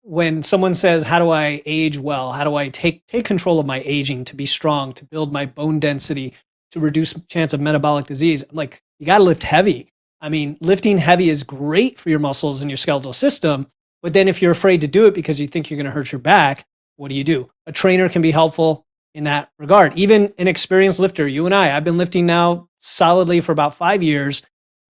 when someone says, how do I age well? How do I take control of my aging to be strong, to build my bone density, to reduce chance of metabolic disease? I'm like, you got to lift heavy. I mean, lifting heavy is great for your muscles and your skeletal system. But then if you're afraid to do it because you think you're going to hurt your back, what do? A trainer can be helpful in that regard. Even an experienced lifter, you and I've been lifting now solidly for about 5 years,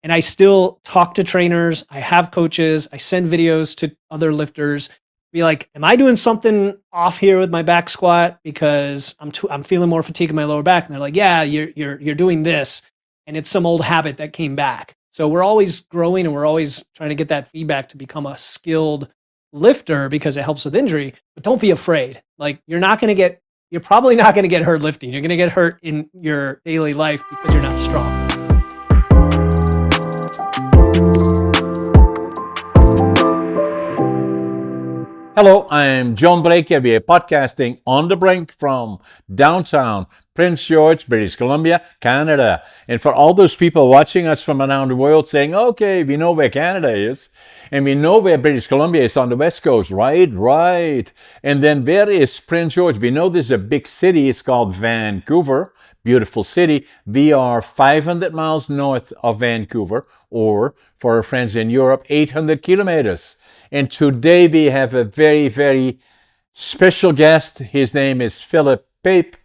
and I still talk to trainers. I have coaches. I send videos to other lifters. Be like, am I doing something off here with my back squat because I'm feeling more fatigue in my lower back? And they're like, yeah, you're doing this, and it's some old habit that came back. So we're always growing, and we're always trying to get that feedback to become a skilled lifter because it helps with injury. But don't be afraid. Like, you're probably not going to get hurt lifting. You're going to get hurt in your daily life because you're not strong. Hello, I'm John Brink, and we are podcasting on the Brink from downtown Prince George, British Columbia, Canada. And for all those people watching us from around the world saying, okay, we know where Canada is, and we know where British Columbia is on the west coast, right. And then where is Prince George? We know there's a big city, it's called Vancouver, beautiful city. We are 500 miles north of Vancouver, or for our friends in Europe, 800 kilometers. And today we have a very, very special guest. His name is Philip Pape.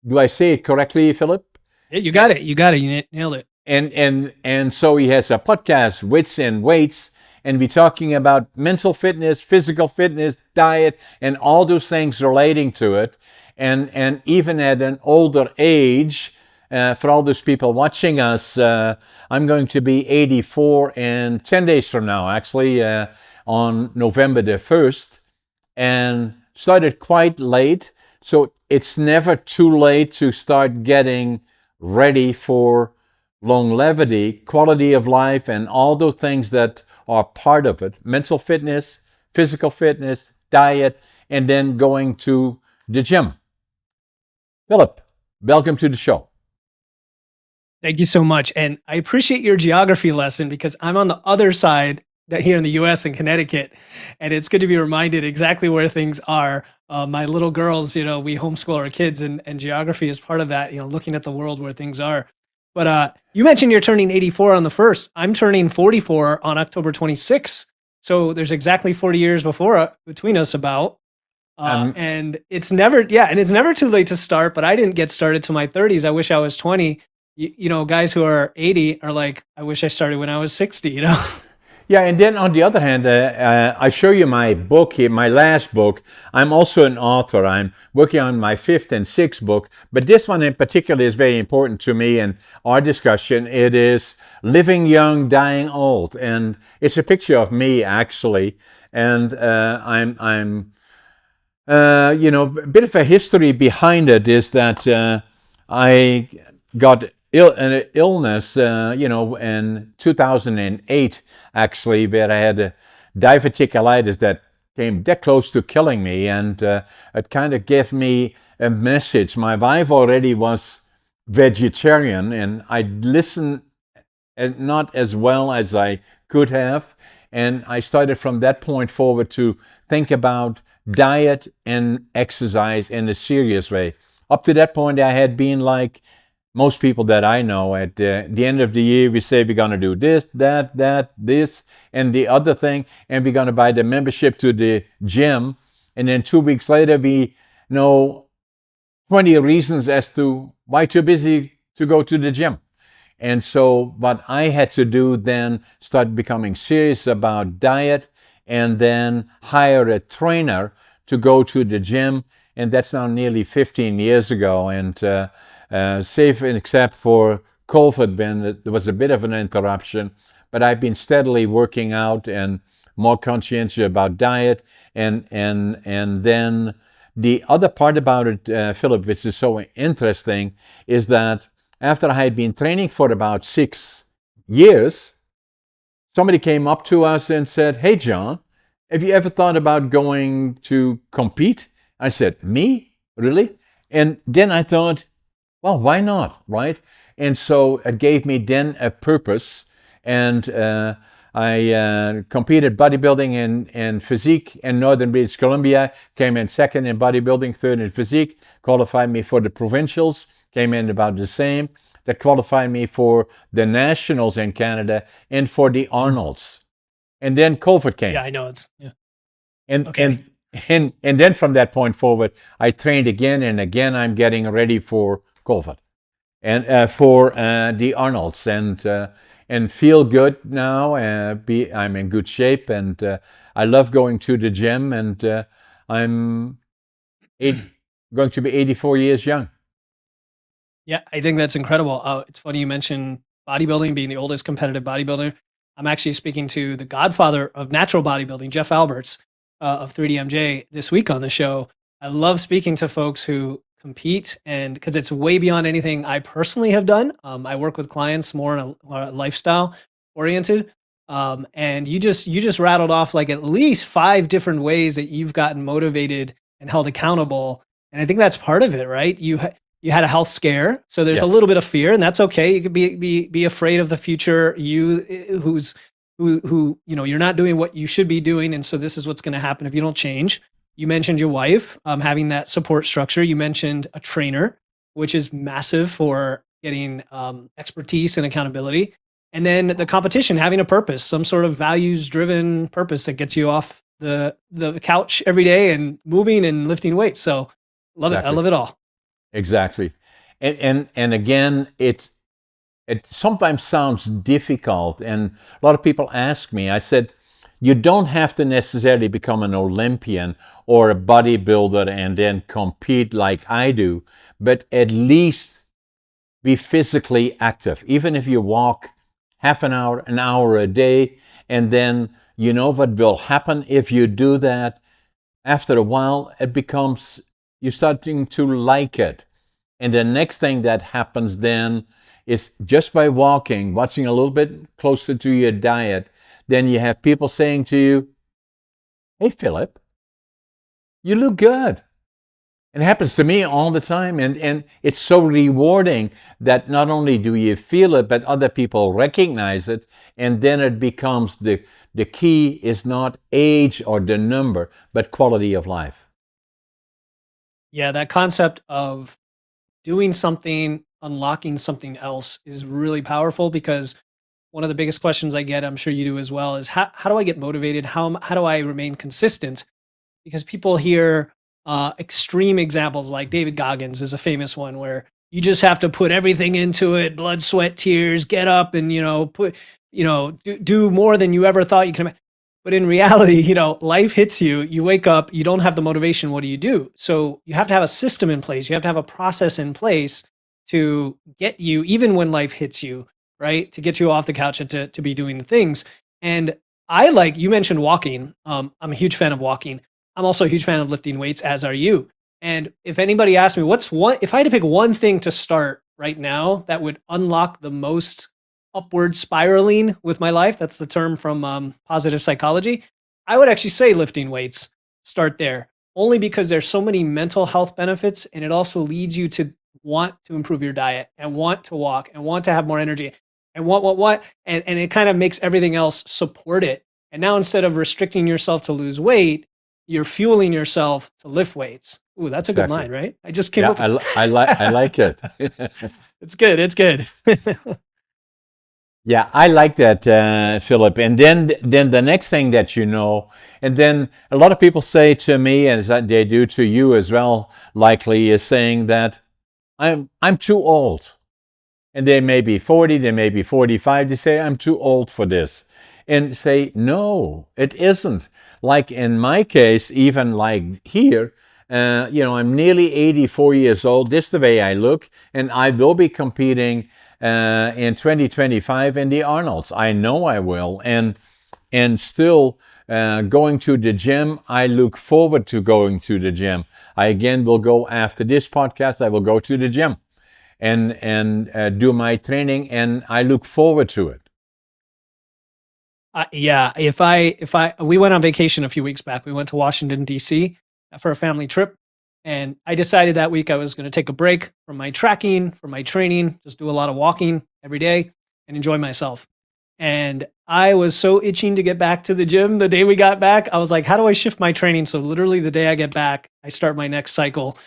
Do I say it correctly, Philip? Yeah, you got it. You nailed it. And so he has a podcast, Wits Weights, and we're talking about mental fitness, physical fitness, diet, and all those things relating to it. And even at an older age, for all those people watching us, I'm going to be 84 in 10 days from now, actually, on November the 1st, and started quite late. So it's never too late to start getting ready for longevity, quality of life, and all those things that are part of it. Mental fitness, physical fitness, diet, and then going to the gym. Philip, welcome to the show. Thank you so much. And I appreciate your geography lesson because I'm on the other side here in the US in Connecticut. And it's good to be reminded exactly where things are. My little girls, we homeschool our kids, and geography is part of that, looking at the world where things are. But you mentioned you're turning 84 on the 1st. I'm turning 44 on October 26th. So there's exactly 40 years between us about. And it's never too late to start, but I didn't get started till my 30s. I wish I was 20. Guys who are 80 are like, I wish I started when I was 60, Yeah, and then on the other hand, I show you my book here, my last book. I'm also an author. I'm working on my 5th and 6th book, but this one in particular is very important to me and our discussion. It is Living Young, Dying Old, and it's a picture of me actually. And I'm a bit of a history behind it is that I got an illness, in 2008, actually, where I had a diverticulitis that came that close to killing me, and it kind of gave me a message. My wife already was vegetarian, and I listened not as well as I could have, and I started from that point forward to think about diet and exercise in a serious way. Up to that point, I had been like most people that I know. At the end of the year, we say we're going to do this, that, this, and the other thing, and we're going to buy the membership to the gym. And then 2 weeks later, we know 20 reasons as to why too busy to go to the gym. And so what I had to do then, start becoming serious about diet, and then hire a trainer to go to the gym. And that's now nearly 15 years ago. And save and except for COVID, when there was a bit of an interruption, but I've been steadily working out and more conscientious about diet. And then the other part about it, Philip, which is so interesting, is that after I had been training for about 6 years, somebody came up to us and said, "Hey, John, have you ever thought about going to compete?" I said, "Me? Really?" And then I thought, well, why not, right? And so it gave me then a purpose. And I competed bodybuilding and physique in Northern British Columbia, came in second in bodybuilding, third in physique, qualified me for the provincials, came in about the same. That qualified me for the nationals in Canada and for the Arnolds. And then COVID came. Yeah, I know it's yeah. And Okay. and and then from that point forward, I trained again and again. I'm getting ready for COVID and for the Arnolds and feel good now. I'm in good shape and I love going to the gym and I'm going to be 84 years young. Yeah, I think that's incredible. It's funny you mentioned bodybuilding being the oldest competitive bodybuilder. I'm actually speaking to the godfather of natural bodybuilding, Jeff Alberts of 3DMJ, this week on the show. I love speaking to folks who compete, and because it's way beyond anything I personally have done. I work with clients more in a lifestyle oriented. And you just rattled off like at least 5 different ways that you've gotten motivated and held accountable. And I think that's part of it, right? You had a health scare, so there's a Yes, little bit of fear, and that's okay. You could be afraid of the future. Who you're not doing what you should be doing, and so this is what's going to happen if you don't change. You mentioned your wife, having that support structure. You mentioned a trainer, which is massive for getting expertise and accountability. And then the competition, having a purpose, some sort of values driven purpose that gets you off the couch every day and moving and lifting weights. So love it. I exactly. love it all. Exactly. And again, it sometimes sounds difficult. And a lot of people ask me, I said, you don't have to necessarily become an Olympian or a bodybuilder and then compete like I do, but at least be physically active. Even if you walk half an hour a day, and then you know what will happen if you do that. After a while, it becomes, you're starting to like it. And the next thing that happens then is just by walking, watching a little bit closer to your diet, then you have people saying to you, hey, Philip, you look good. It happens to me all the time. And it's so rewarding that not only do you feel it, but other people recognize it. And then it becomes the key is not age or the number, but quality of life. Yeah, that concept of doing something, unlocking something else is really powerful because one of the biggest questions I get, I'm sure you do as well, is how do I get motivated? How do I remain consistent? Because people hear extreme examples like David Goggins is a famous one where you just have to put everything into it, blood, sweat, tears, get up and, do more than you ever thought you could. But in reality, life hits you, you wake up, you don't have the motivation. What do you do? So you have to have a system in place. You have to have a process in place to get you, even when life hits you, right? To get you off the couch and to be doing the things. And you mentioned walking. I'm a huge fan of walking. I'm also a huge fan of lifting weights, as are you. And if anybody asks me, if I had to pick one thing to start right now that would unlock the most upward spiraling with my life, that's the term from positive psychology, I would actually say lifting weights. Start there. Only because there's so many mental health benefits, and it also leads you to want to improve your diet and want to walk and want to have more energy and what. And it kind of makes everything else support it. And now instead of restricting yourself to lose weight, you're fueling yourself to lift weights. Ooh, that's a good Exactly. line, right? I just came Yeah, up with I like it. it's good. It's good. Yeah, I like that, Philip. And then the next thing that you know, and then a lot of people say to me, and as they do to you as well, likely, is saying that I'm too old. And they may be 40, they may be 45. They say I'm too old for this, and say no, it isn't. Like in my case, even like here, I'm nearly 84 years old. This is the way I look, and I will be competing in 2025 in the Arnolds. I know I will, and still going to the gym. I look forward to going to the gym. I again will go after this podcast. I will go to the gym and do my training, and I look forward to it. Yeah, we went on vacation a few weeks back. We went to Washington D.C. for a family trip, and I decided that week I was going to take a break from my tracking, from my training, just do a lot of walking every day and enjoy myself. And I was so itching to get back to the gym the day we got back. I was like, how do I shift my training? So literally the day I get back, I start my next cycle.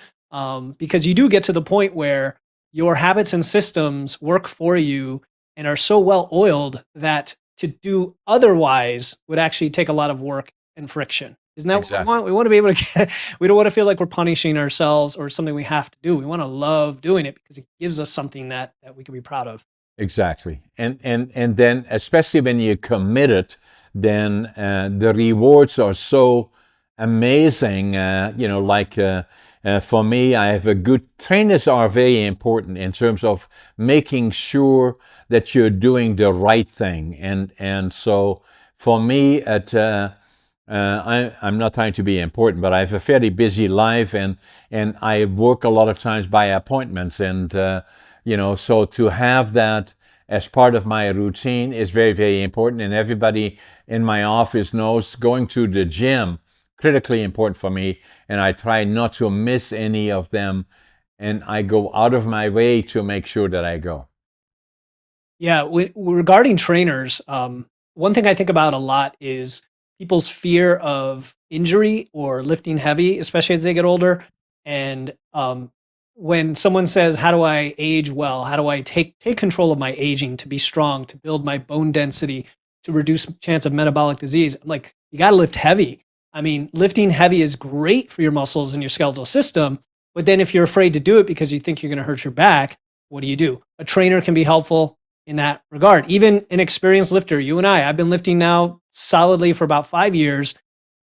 Because you do get to the point where your habits and systems work for you and are so well oiled that to do otherwise would actually take a lot of work and friction. Isn't that what we Exactly. want? We want to be able to get, we don't want to feel like we're punishing ourselves or something we have to do. We want to love doing it because it gives us something that we can be proud of. Exactly. And then especially when you're committed, then the rewards are so amazing. For me, I have a good trainers are very important in terms of making sure that you're doing the right thing. And so for me, I'm not trying to be important, but I have a fairly busy life, and I work a lot of times by appointments, and so to have that as part of my routine is very, very important. And everybody in my office knows going to the gym critically important for me, and I try not to miss any of them, and I go out of my way to make sure that I go. Yeah, regarding trainers, one thing I think about a lot is people's fear of injury or lifting heavy, especially as they get older. And when someone says, "How do I age well? How do I take control of my aging to be strong, to build my bone density, to reduce chance of metabolic disease?" I'm like, you got to lift heavy. I mean, lifting heavy is great for your muscles and your skeletal system, but then if you're afraid to do it because you think you're going to hurt your back, what do you do? A trainer can be helpful in that regard. Even an experienced lifter, you and I've been lifting now solidly for about 5 years,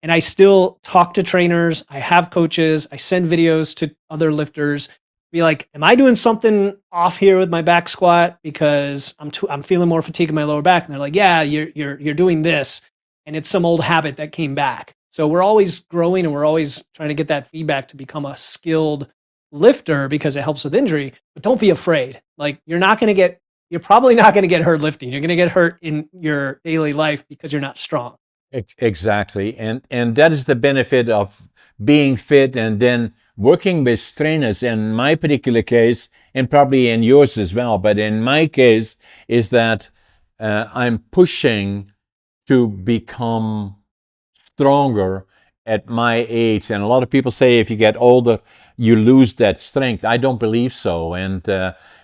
and I still talk to trainers. I have coaches. I send videos to other lifters. Be like, am I doing something off here with my back squat because I'm feeling more fatigue in my lower back? And they're like, yeah, you're doing this, and it's some old habit that came back. So we're always growing, and we're always trying to get that feedback to become a skilled lifter because it helps with injury. But don't be afraid. Like you're probably not going to get hurt lifting. You're going to get hurt in your daily life because you're not strong. Exactly, and that is the benefit of being fit and then working with trainers. In my particular case, and probably in yours as well, but in my case, is that I'm pushing to become stronger at my age. And a lot of people say if you get older, you lose that strength. I don't believe so, and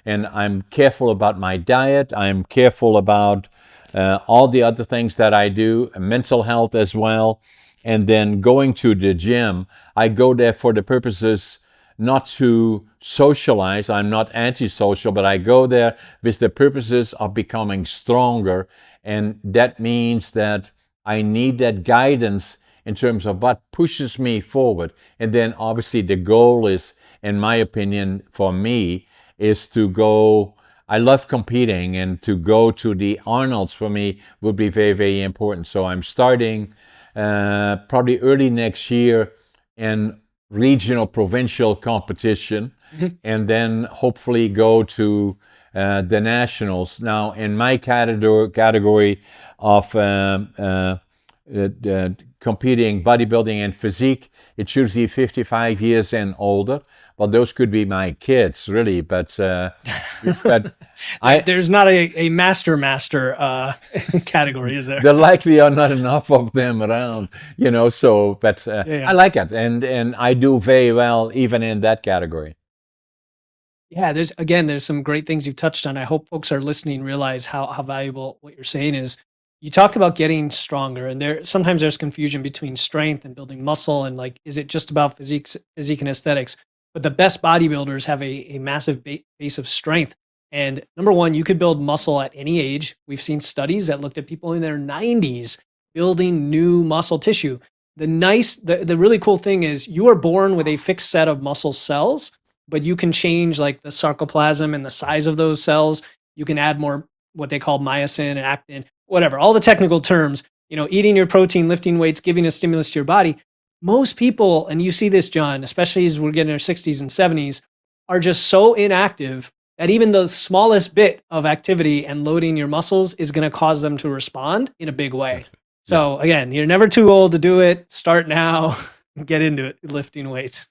I'm careful about my diet. I'm careful about all the other things that I do, mental health as well. And then going to the gym, I go there for the purposes not to socialize. I'm not antisocial, but I go there with the purposes of becoming stronger. And that means that I need that guidance in terms of what pushes me forward. And then obviously the goal is, in my opinion, for me, is to go. I love competing, and to go to the Arnolds for me would be very, very important. So I'm starting probably early next year in regional provincial competition, and then hopefully go to the nationals. Now, in my category of competing bodybuilding and physique, it's usually 55 years and older. Well, those could be my kids, really, but but There's not a master category, is there? there likely are not enough of them around, So, but Yeah. I like it, and I do very well even in that category. Yeah, there's some great things you've touched on. I hope folks are listening realize how valuable what you're saying is. You talked about getting stronger, and sometimes there's confusion between strength and building muscle, and like, is it just about physique and aesthetics? But the best bodybuilders have a massive base of strength. And number one, you could build muscle at any age. We've seen studies that looked at people in their 90s building new muscle tissue. The really cool thing is you are born with a fixed set of muscle cells, but you can change like the sarcoplasm and the size of those cells. You can add more what they call myosin and actin, whatever, all the technical terms, eating your protein, lifting weights, giving a stimulus to your body. Most people, and you see this, John, especially as we're getting in our 60s and 70s, are just so inactive that even the smallest bit of activity and loading your muscles is going to cause them to respond in a big way. So again, you're never too old to do it. Start now, get into it, lifting weights.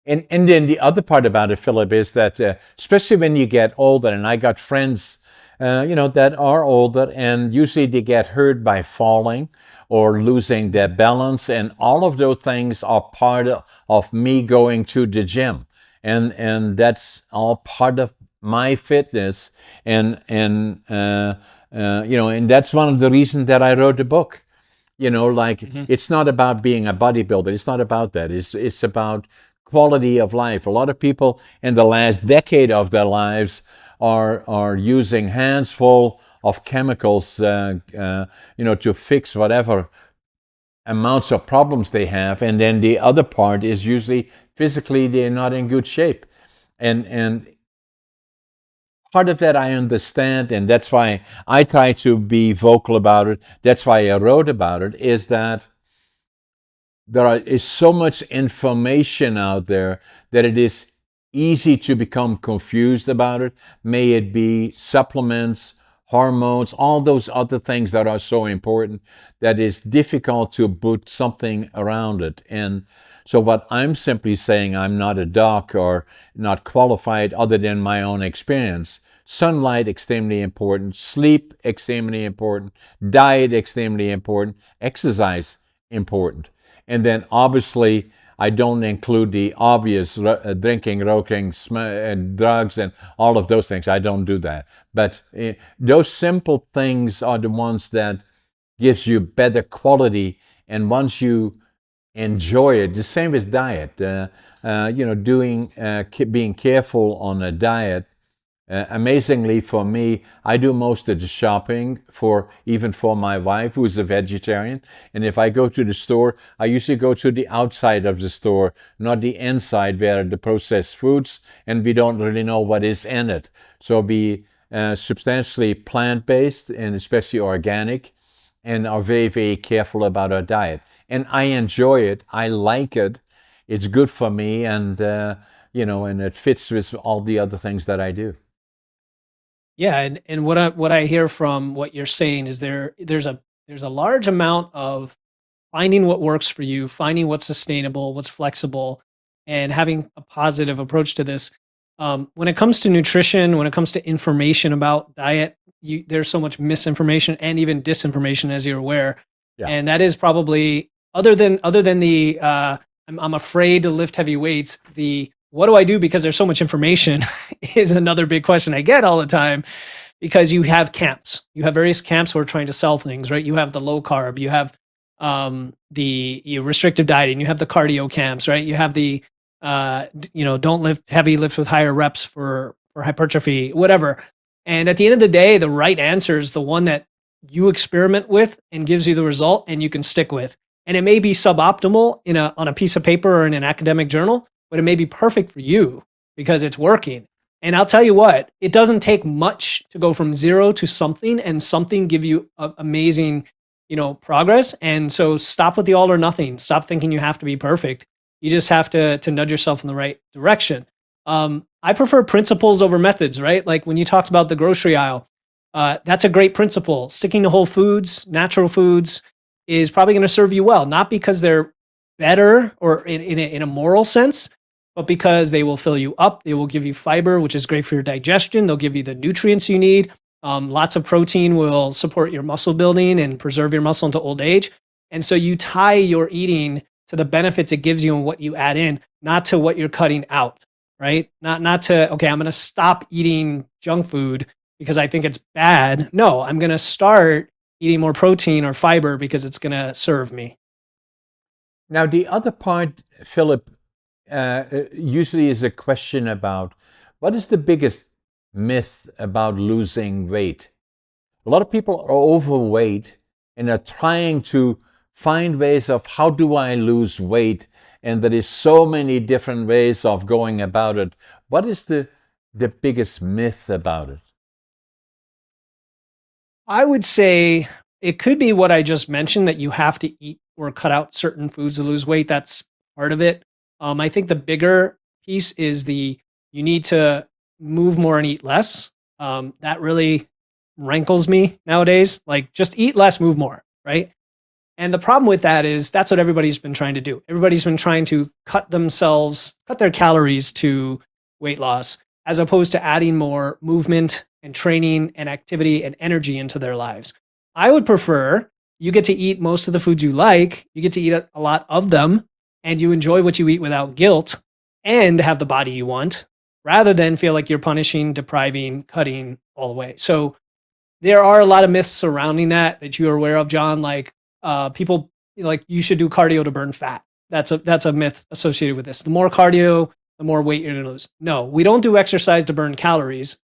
And then the other part about it, Philip, is that especially when you get older, and I got friends that are older, and usually they get hurt by falling or losing their balance, and all of those things are part of me going to the gym, and that's all part of my fitness, and that's one of the reasons that I wrote the book. Like, Hmm. it's not about being a bodybuilder. It's not about that. It's about quality of life. A lot of people in the last decade of their lives are using hands full of chemicals, to fix whatever amounts of problems they have, and then the other part is usually physically they're not in good shape, and part of that I understand, and that's why I try to be vocal about it. That's why I wrote about it. Is that is so much information out there that it is easy to become confused about it. May it be supplements, hormones, all those other things that are so important, that is difficult to put something around it. And so what I'm simply saying, I'm not a doc or not qualified other than my own experience. Sunlight, extremely important. Sleep, extremely important. Diet, extremely important. Exercise, important. And then obviously, I don't include the obvious drinking, smoking, and drugs and all of those things. I don't do that. But those simple things are the ones that gives you better quality. And once you enjoy it, the same as diet. Being careful on a diet. Amazingly for me, I do most of the shopping even for my wife, who's a vegetarian. And if I go to the store, I usually go to the outside of the store, not the inside where the processed foods, and we don't really know what is in it. So be substantially plant-based and especially organic, and are very, very careful about our diet. And I enjoy it. I like it. It's good for me, and it fits with all the other things that I do. Yeah, and what I hear from what you're saying is there's a large amount of finding what works for you, finding what's sustainable, what's flexible, and having a positive approach to this. When it comes to nutrition, when it comes to information about diet, there's so much misinformation and even disinformation, as you're aware, Yeah. and that is probably other than the I'm afraid to lift heavy weights. The what do I do because there's so much information is another big question I get all the time, because you have camps. You have various camps who are trying to sell things, right? You have the low carb, you have the restrictive dieting, you have the cardio camps, right? You have the don't lift heavy, lift with higher reps for hypertrophy, whatever. And at the end of the day, the right answer is the one that you experiment with and gives you the result and you can stick with. And it may be suboptimal on a piece of paper or in an academic journal, but it may be perfect for you because it's working. And I'll tell you what, it doesn't take much to go from zero to something, and something give you amazing, progress. And so stop with the all or nothing. Stop thinking you have to be perfect. You just have to nudge yourself in the right direction. I prefer principles over methods, right? Like when you talked about the grocery aisle, that's a great principle. Sticking to whole foods, natural foods is probably going to serve you well, not because they're better or in a moral sense, but because they will fill you up. They will give you fiber, which is great for your digestion. They'll give you the nutrients you need. Lots of protein will support your muscle building and preserve your muscle into old age. And so you tie your eating to the benefits it gives you and what you add in, not to what you're cutting out, right? Not to, okay, I'm going to stop eating junk food because I think it's bad. No, I'm going to start eating more protein or fiber because it's going to serve me. Now, the other part, Philip, usually is a question about what is the biggest myth about losing weight? A lot of people are overweight and are trying to find ways of how do I lose weight, and there is so many different ways of going about it. What is the biggest myth about it? I would say it could be what I just mentioned, that you have to eat or cut out certain foods to lose weight. That's part of it. I think the bigger piece is you need to move more and eat less. That really rankles me nowadays. Like, just eat less, move more, right? And the problem with that is that's what everybody's been trying to do. Everybody's been trying to cut their calories to weight loss, as opposed to adding more movement, and training and activity and energy into their lives. I would prefer you get to eat most of the foods you like, you get to eat a lot of them, and you enjoy what you eat without guilt and have the body you want, rather than feel like you're punishing, depriving, cutting all the way. So there are a lot of myths surrounding that you are aware of, John. Like people like you should do cardio to burn fat. That's a myth associated with this. The more cardio, the more weight you're going to lose. No, we don't do exercise to burn calories.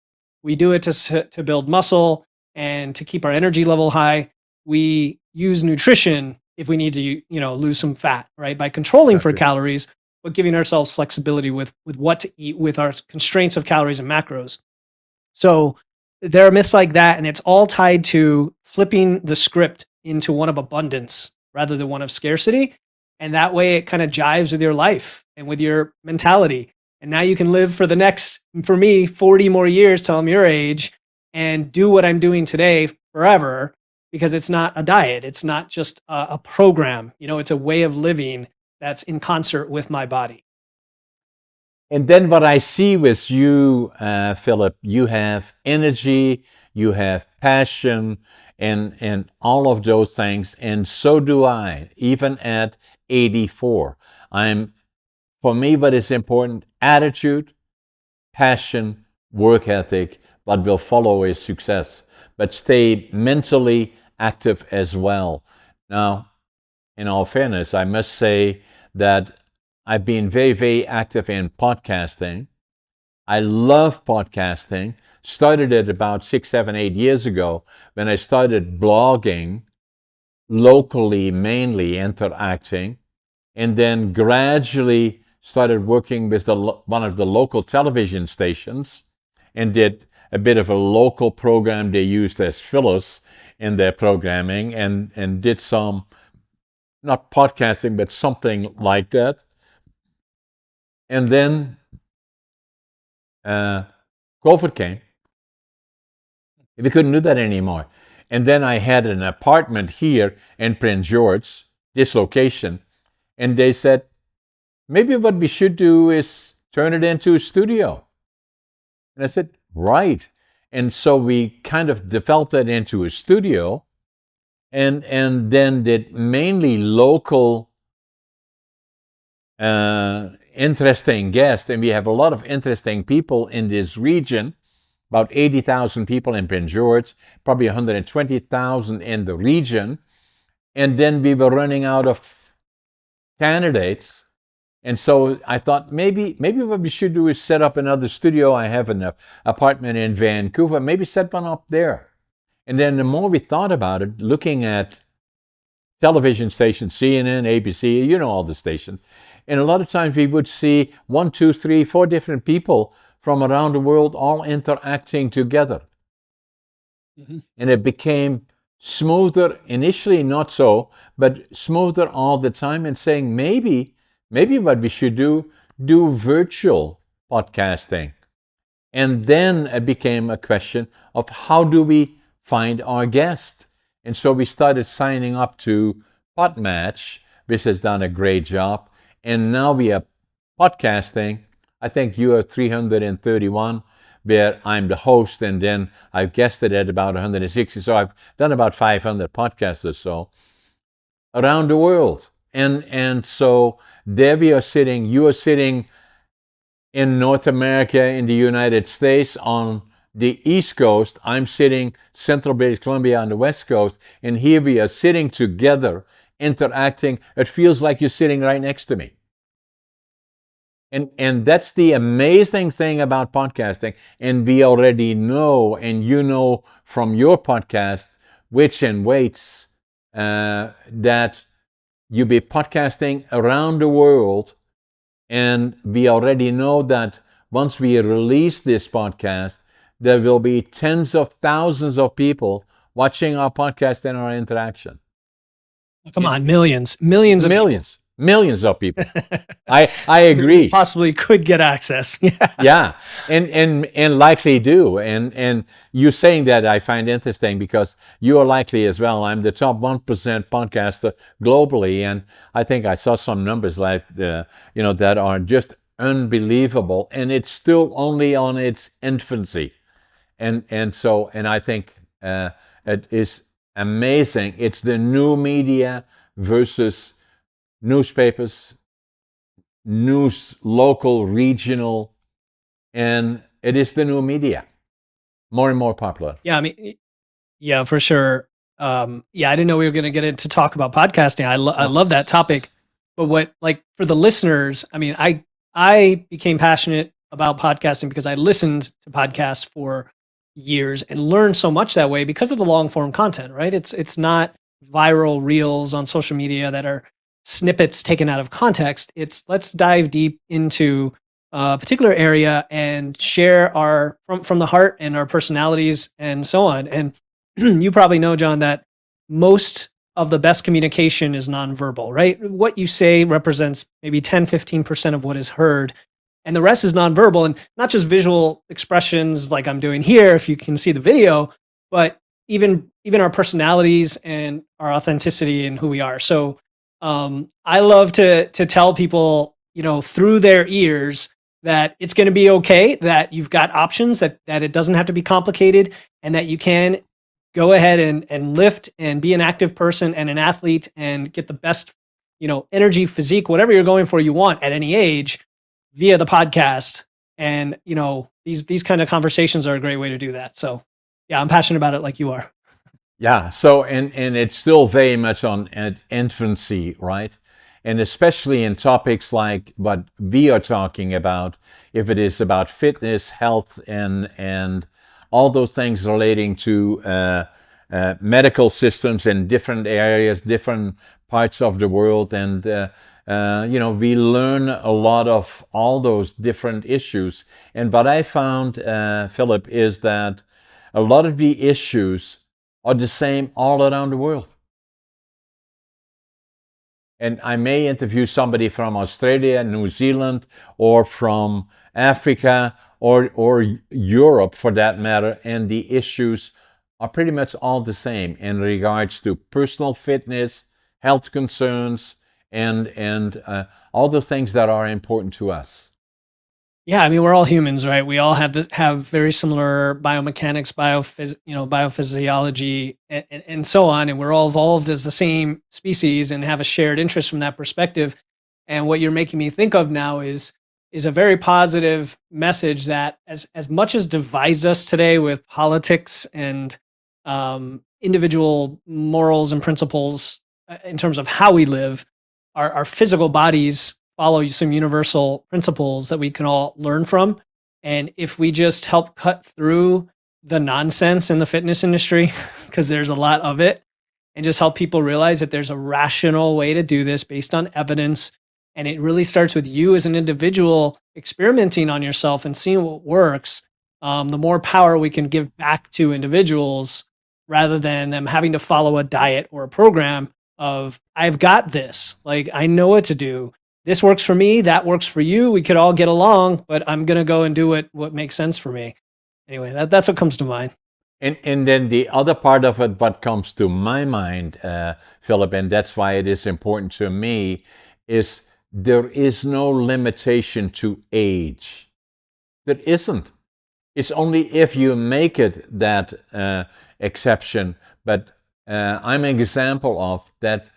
We do it to build muscle and to keep our energy level high. We use nutrition if we need to, lose some fat, right? By controlling for calories, but giving ourselves flexibility with what to eat with our constraints of calories and macros. So there are myths like that, and it's all tied to flipping the script into one of abundance rather than one of scarcity. And that way it kind of jives with your life and with your mentality. And now you can live for the next, for me, 40 more years till I'm your age and do what I'm doing today forever, because it's not a diet. It's not just a program. It's a way of living that's in concert with my body. And then what I see with you, Philip, you have energy, you have passion, and all of those things, and so do I, even at 84. For me, what is important, attitude, passion, work ethic, what will follow is success, but stay mentally active as well. Now, in all fairness, I must say that I've been very, very active in podcasting. I love podcasting. Started it about 6, 7, 8 years ago when I started blogging locally, mainly interacting, and then gradually started working with one of the local television stations and did a bit of a local program they used as fillers in their programming, and did some, not podcasting, but something like that. And then COVID came. We couldn't do that anymore. And then I had an apartment here in Prince George, this location, and they said, maybe what we should do is turn it into a studio. And I said, right. And so we kind of developed it into a studio, and then did mainly local interesting guests. And we have a lot of interesting people in this region, about 80,000 people in Prince George, probably 120,000 in the region. And then we were running out of candidates. And so I thought maybe what we should do is set up another studio. I have an apartment in Vancouver, maybe set one up there. And then the more we thought about it, looking at television stations, CNN, ABC, all the stations, and a lot of times we would see 1, 2, 3, 4 different people from around the world all interacting together. Mm-hmm. And it became smoother, initially not so, but smoother all the time, and saying maybe what we should do virtual podcasting. And then it became a question of how do we find our guests? And so we started signing up to Podmatch, which has done a great job. And now we are podcasting. I think you are 331, where I'm the host, and then I've guested at about 160. So I've done about 500 podcasts or so around the world. And so there we are sitting. You are sitting in North America, in the United States, on the East Coast. I'm sitting Central British Columbia on the West Coast. And here we are sitting together, interacting. It feels like you're sitting right next to me. And that's the amazing thing about podcasting. And we already know, and you know from your podcast, Wits and Weights, that you be podcasting around the world. And we already know that once we release this podcast, there will be tens of thousands of people watching our podcast and our interaction. Come on, millions of people. Millions of people. I agree. Possibly could get access. Yeah, and likely do. And you saying that I find interesting, because you are likely as well. I'm the top 1% podcaster globally, and I think I saw some numbers like that are just unbelievable. And it's still only on its infancy. And I think it is amazing. It's the new media versus newspapers, news, local, regional, and it is the new media, more and more popular. Yeah, I mean, yeah, for sure. Yeah, I didn't know we were going to get into talk about podcasting. I No. love that topic. But what, like, for the listeners, I mean, I became passionate about podcasting because I listened to podcasts for years and learned so much that way because of the long form content, right? It's not viral reels on social media that are snippets taken out of context. It's let's dive deep into a particular area and share our from the heart and our personalities and so on. And you probably know, John, that most of the best communication is nonverbal, right? What you say represents maybe 10, 15% of what is heard. And the rest is nonverbal, and not just visual expressions like I'm doing here, if you can see the video, but even our personalities and our authenticity and who we are. So I love to tell people, through their ears that it's going to be okay, that you've got options, that it doesn't have to be complicated, and that you can go ahead and lift and be an active person and an athlete and get the best, energy, physique, whatever you're going for, you want at any age via the podcast. And, these kind of conversations are a great way to do that. So yeah, I'm passionate about it like you are. Yeah. So and it's still very much on at infancy, right? And especially in topics like what we are talking about, if it is about fitness, health, and all those things relating to medical systems in different areas, different parts of the world, and we learn a lot of all those different issues. And what I found, Philip, is that a lot of the issues are the same all around the world. And I may interview somebody from Australia, New Zealand, or from Africa, or Europe for that matter, and the issues are pretty much all the same in regards to personal fitness, health concerns, and all the things that are important to us. Yeah, I mean, we're all humans, right? We all have very similar biomechanics, biophysiology, and so on, and we're all evolved as the same species and have a shared interest from that perspective. And what you're making me think of now is a very positive message that as much as divides us today with politics and individual morals and principles in terms of how we live, our physical bodies follow some universal principles that we can all learn from. And if we just help cut through the nonsense in the fitness industry, because there's a lot of it, and just help people realize that there's a rational way to do this based on evidence. And it really starts with you as an individual experimenting on yourself and seeing what works. The more power we can give back to individuals rather than them having to follow a diet or a program of, I've got this, like, I know what to do, this works for me, that works for you, we could all get along, but I'm going to go and do what makes sense for me. Anyway, that's what comes to mind. And then the other part of it, what comes to my mind, Philip, and that's why it is important to me, is there is no limitation to age. There isn't. It's only if you make it that exception. But I'm an example of that.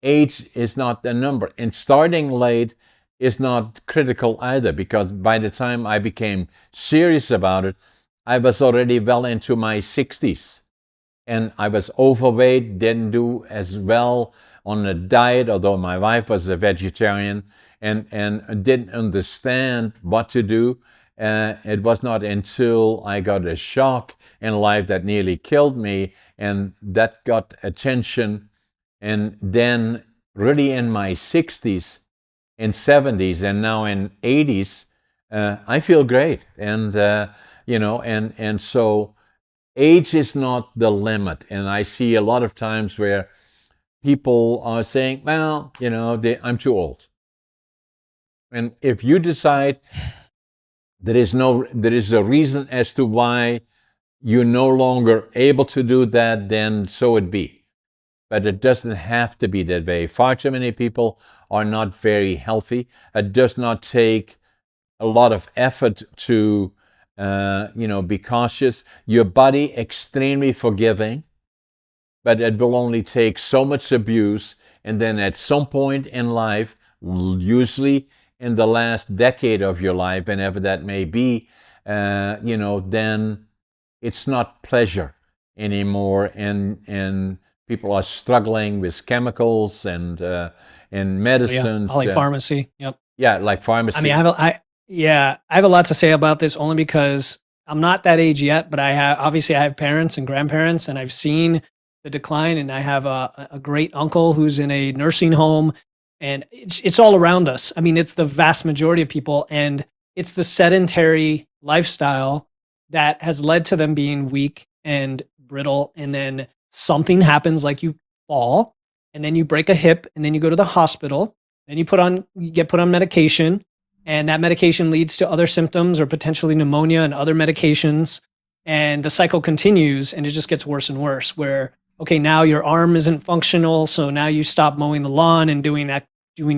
Age is not a number, and starting late is not critical either, because by the time I became serious about it, I was already well into my 60s, and I was overweight, didn't do as well on a diet, although my wife was a vegetarian, and didn't understand what to do. It was not until I got a shock in life that nearly killed me, and that got attention. And then, really, in my 60s, in 70s, and now in 80s, I feel great. And so age is not the limit. And I see a lot of times where people are saying, well, I'm too old. And if you decide there is a reason as to why you're no longer able to do that, then so it be. But it doesn't have to be that way. Far too many people are not very healthy. It does not take a lot of effort to Be cautious. Your body extremely forgiving, but it will only take so much abuse, and then at some point in life, usually in the last decade of your life, whenever that may be, then it's not pleasure anymore, and people are struggling with chemicals and Oh, yeah, medicines. polypharmacy. Yep. Yeah, like I mean, pharmacy. I have a lot to say about this only because I'm not that age yet, but I have parents and grandparents, and I've seen the decline. And I have a great uncle who's in a nursing home, and it's all around us. I mean, it's the vast majority of people, and it's the sedentary lifestyle that has led to them being weak and brittle. And then something happens, like you fall, and then you break a hip, and then you go to the hospital, and you get put on medication, and that medication leads to other symptoms or potentially pneumonia and other medications, and the cycle continues, and it just gets worse and worse, where okay, now your arm isn't functional, so now you stop mowing the lawn and doing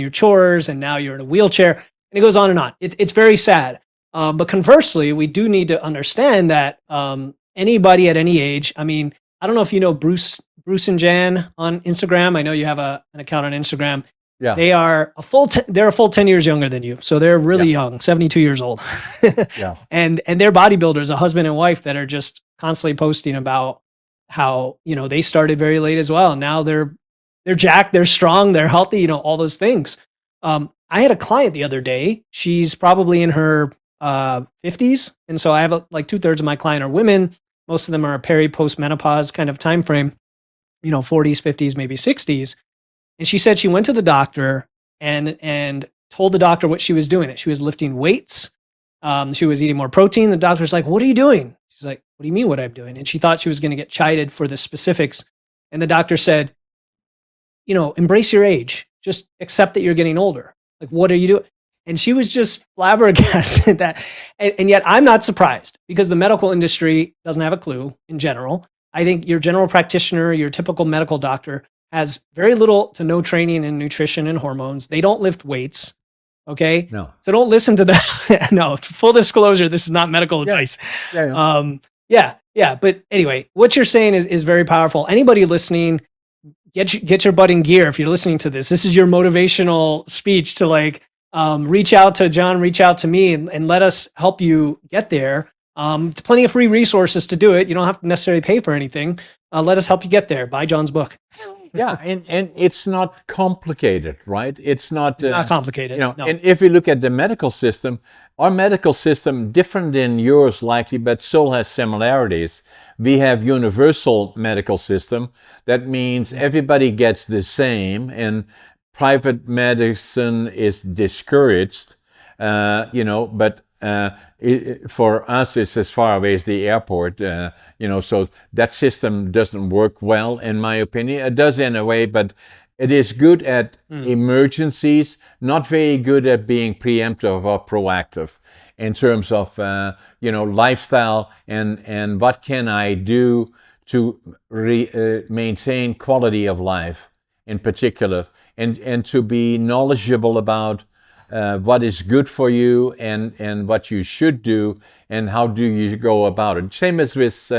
your chores, and now you're in a wheelchair, and it goes on and on. It's very sad. But conversely, we do need to understand that anybody at any age, I mean, I don't know if you know Bruce and Jan on Instagram. I know you have an account on Instagram. Yeah, They're a full 10 years younger than you. So they're really yeah, young, 72 years old. yeah. And they're bodybuilders, a husband and wife that are just constantly posting about how, they started very late as well. Now they're jacked, they're strong, they're healthy, all those things. I had a client the other day. She's probably in her 50s. And so I have like 2/3 of my client are women. Most of them are post menopause kind of time frame, 40s, 50s, maybe 60s. And she said she went to the doctor and told the doctor what she was doing, that she was lifting weights. She was eating more protein. The doctor's like, "What are you doing?" She's like, "What do you mean what I'm doing?" And she thought she was going to get chided for the specifics. And the doctor said, "Embrace your age. Just accept that you're getting older. Like, what are you doing?" And she was just flabbergasted that. And yet I'm not surprised, because the medical industry doesn't have a clue in general. I think your general practitioner, your typical medical doctor, has very little to no training in nutrition and hormones. They don't lift weights. Okay. No. So don't listen to that. No, full disclosure, this is not medical advice. Yeah. Yeah. But anyway, what you're saying is very powerful. Anybody listening, get your butt in gear. If you're listening to this, this is your motivational speech to reach out to John, reach out to me, and let us help you get there. Plenty of free resources to do it. You don't have to necessarily pay for anything. Let us help you get there. Buy John's book. Yeah, and it's not complicated, right? It's not complicated. No. And if you look at the medical system, our medical system, different than yours likely, but still has similarities. We have universal medical system. That means everybody gets the same, and private medicine is discouraged, but for us, it's as far away as the airport, so that system doesn't work well, in my opinion. It does in a way, but it is good at emergencies, not very good at being preemptive or proactive in terms of, lifestyle and what can I do to maintain quality of life in particular, and to be knowledgeable about what is good for you and what you should do and how do you go about it. Same as with,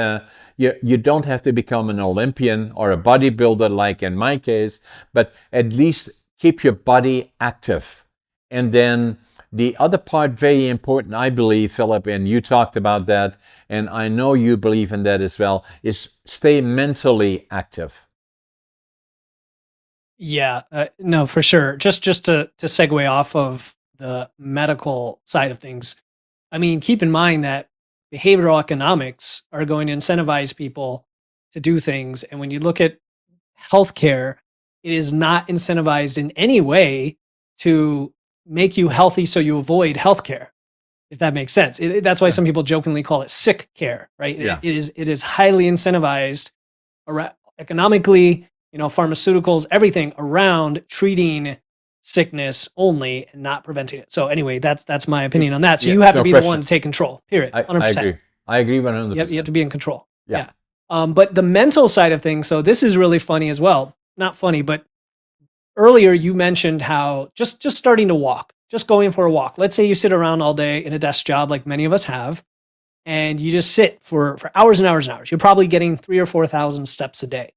you don't have to become an Olympian or a bodybuilder like in my case, but at least keep your body active. And then the other part, very important, I believe, Philip, and you talked about that, and I know you believe in that as well, is stay mentally active. Yeah, no, for sure. Just to segue off of the medical side of things, I mean, keep in mind that behavioral economics are going to incentivize people to do things. And when you look at healthcare, it is not incentivized in any way to make you healthy so you avoid healthcare, if that makes sense. That's why some people jokingly call it sick care, right? Yeah. It is highly incentivized economically, pharmaceuticals, everything around treating sickness only and not preventing it. So anyway, that's my opinion on that. So you have to be the one to take control, period. 100%. I agree 100%. You have to be in control. Yeah. But the mental side of things, so this is really funny as well. Not funny, but earlier you mentioned how just starting to walk, just going for a walk. Let's say you sit around all day in a desk job like many of us have. and you just sit for hours and hours and hours. You're probably getting 3,000 or 4,000 steps a day.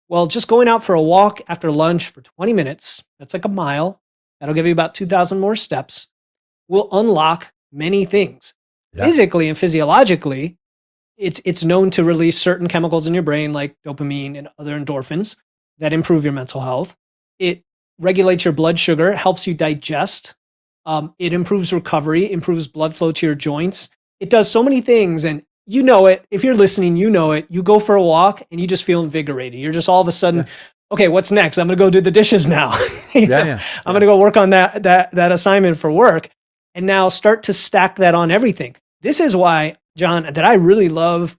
Well, just going out for a walk after lunch for 20 minutes, that's like a mile. That'll give you about 2,000 more steps, will unlock many things. Yeah. Physically and physiologically, it's known to release certain chemicals in your brain like dopamine and other endorphins that improve your mental health. It regulates your blood sugar, helps you digest. It improves recovery, improves blood flow to your joints. It does so many things, and you know it. If you're listening, you know it. You go for a walk and you just feel invigorated. You're just all of a sudden, okay, what's next? I'm gonna go do the dishes now. I'm gonna go work on that assignment for work, and now start to stack that on everything. This is why, John, that I really love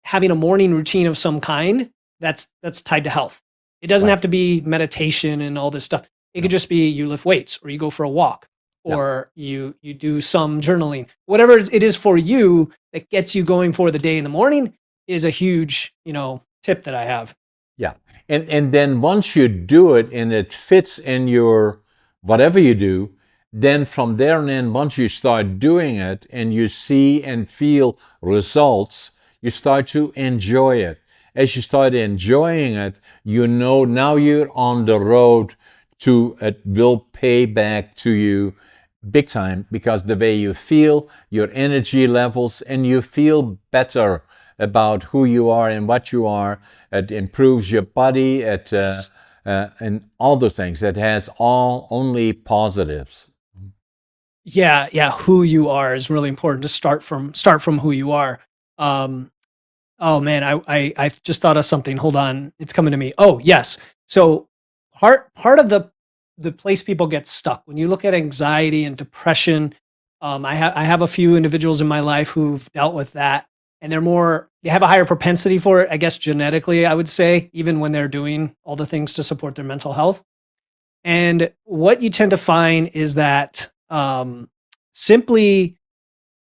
having a morning routine of some kind that's tied to health. It doesn't have to be meditation and all this stuff. It could just be you lift weights, or you go for a walk, or you do some journaling. Whatever it is for you that gets you going for the day in the morning is a huge, tip that I have. Yeah. And then once you do it and it fits in your whatever you do, then from there on in, once you start doing it and you see and feel results, you start to enjoy it. As you start enjoying it, now you're on the road to it will pay back to you big time, because the way you feel, your energy levels, and you feel better about who you are and what you are. It improves your body, and all those things. It has only positives. Yeah, who you are is really important. To start from who you are. Oh man, I just thought of something. Hold on, it's coming to me. Oh yes. So part of the place people get stuck when you look at anxiety and depression. I have a few individuals in my life who've dealt with that, and they have a higher propensity for it, I guess genetically, I would say, even when they're doing all the things to support their mental health. And what you tend to find is that simply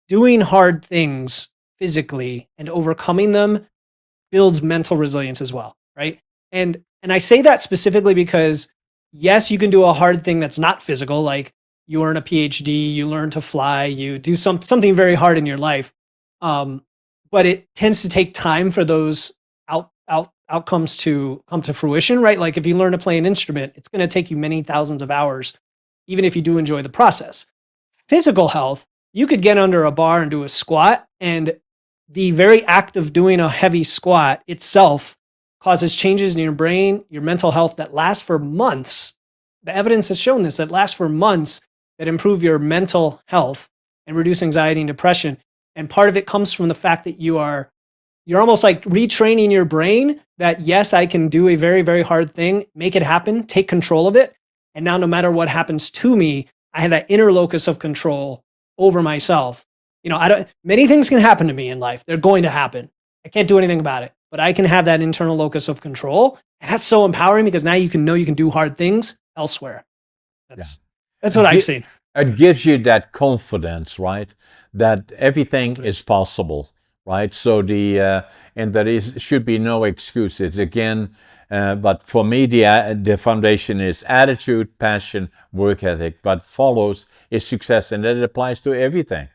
doing hard things physically and overcoming them builds mental resilience as well, right? And I say that specifically because yes, you can do a hard thing that's not physical, like you earn a PhD, you learn to fly, you do something very hard in your life. But it tends to take time for those outcomes to come to fruition, right? Like if you learn to play an instrument, it's going to take you many thousands of hours, even if you do enjoy the process. Physical health, you could get under a bar and do a squat, and the very act of doing a heavy squat itself causes changes in your brain, your mental health that last for months. The evidence has shown this, that lasts for months, that improve your mental health and reduce anxiety and depression. And part of it comes from the fact that you're almost like retraining your brain that yes, I can do a very, very hard thing, make it happen, take control of it. And now no matter what happens to me, I have that inner locus of control over myself. Many things can happen to me in life. They're going to happen. I can't do anything about it, but I can have that internal locus of control. And that's so empowering, because now you can do hard things elsewhere. That's what I've seen. It gives you that confidence, right? That everything is possible, right? So and there should be no excuses. Again, but for me, the foundation is attitude, passion, work ethic. But follows is success, and that applies to everything.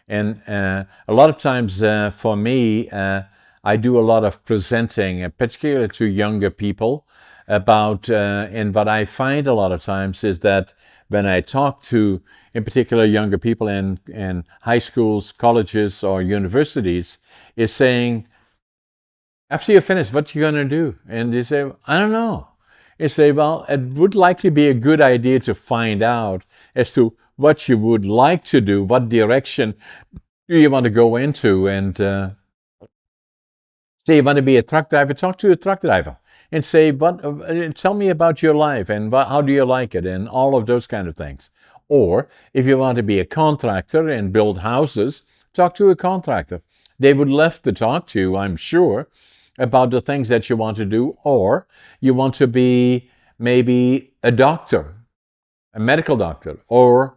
And a lot of times for me, I do a lot of presenting, particularly to younger people, about, and what I find a lot of times is that when I talk to, in particular, younger people in high schools, colleges, or universities, is saying, after you finish, what you going to do? And they say, I don't know. They say, well, it would likely be a good idea to find out as to what you would like to do, what direction do you want to go into, and say you want to be a truck driver, talk to a truck driver and say, tell me about your life and how do you like it, and all of those kind of things. Or if you want to be a contractor and build houses, talk to a contractor. They would love to talk to you, I'm sure, about the things that you want to do. Or you want to be maybe a doctor, a medical doctor, or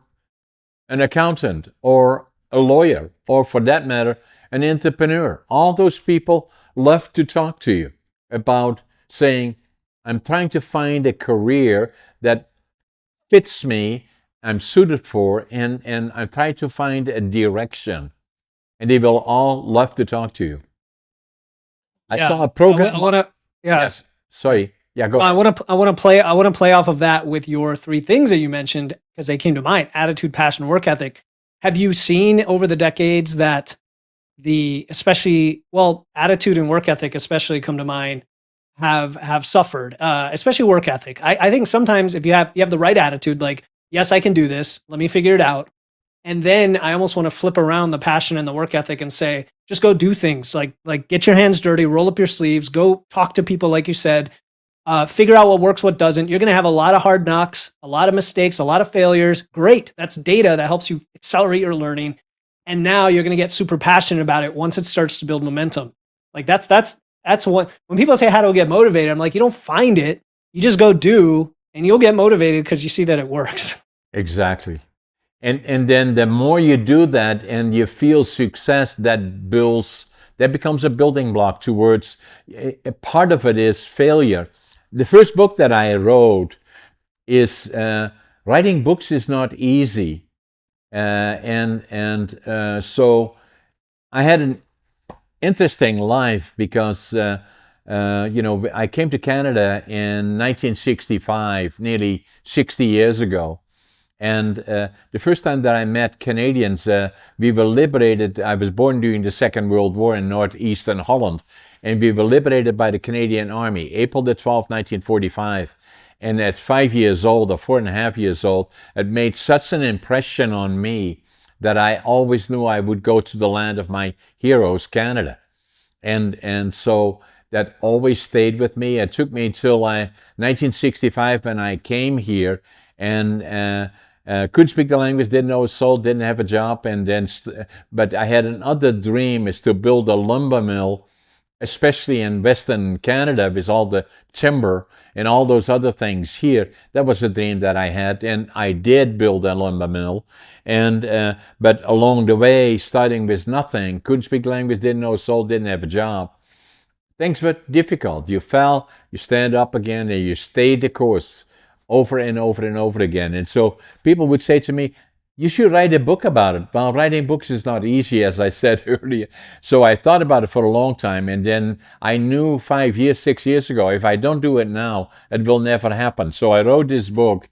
an accountant, or a lawyer, or for that matter, an entrepreneur. All those people love to talk to you about saying, I'm trying to find a career that fits me, I'm suited for, and I try to find a direction. and they will all love to talk to you. I saw Yeah. a program. I want to, yeah. Yes. Sorry. Yeah, go I ahead. want to, I want to play off of that with your three things that you mentioned because they came to mind: attitude, passion, work ethic. Have you seen over the decades that attitude and work ethic especially come to mind, have suffered, especially work ethic. I think sometimes if you have the right attitude, like, yes, I can do this, let me figure it out. And then I almost want to flip around the passion and the work ethic and say, just go do things, like get your hands dirty, roll up your sleeves, go talk to people, like you said, figure out what works, what doesn't. You're going to have a lot of hard knocks, a lot of mistakes, a lot of failures. Great. That's data that helps you accelerate your learning. And now you're going to get super passionate about it once it starts to build momentum. Like that's what, when people say, how do I get motivated? I'm like, you don't find it. You just go do, and you'll get motivated because you see that it works. Exactly. And then the more you do that and you feel success, that becomes a building block towards a part of it is failure. The first book that I wrote is writing books is not easy. So I had an interesting life because I came to Canada in 1965, nearly 60 years ago. And the first time that I met Canadians, we were liberated. I was born during the Second World War in northeastern Holland, and we were liberated by the Canadian Army, April the 12th, 1945. And at 5 years old, or 4.5 years old, it made such an impression on me that I always knew I would go to the land of my heroes, Canada. And so that always stayed with me. It took me until 1965 when I came here, and couldn't speak the language, didn't know a soul, didn't have a job, but I had another dream, is to build a lumber mill, especially in Western Canada with all the timber and all those other things here. That was a dream that I had, and I did build a lumber mill. But along the way, starting with nothing, couldn't speak language, didn't know a soul, didn't have a job, things were difficult. You fell, you stand up again, and you stay the course over and over and over again. And so people would say to me, you should write a book about it. Well, writing books is not easy, as I said earlier. So I thought about it for a long time, and then I knew 5 years, 6 years ago, if I don't do it now, it will never happen. So I wrote this book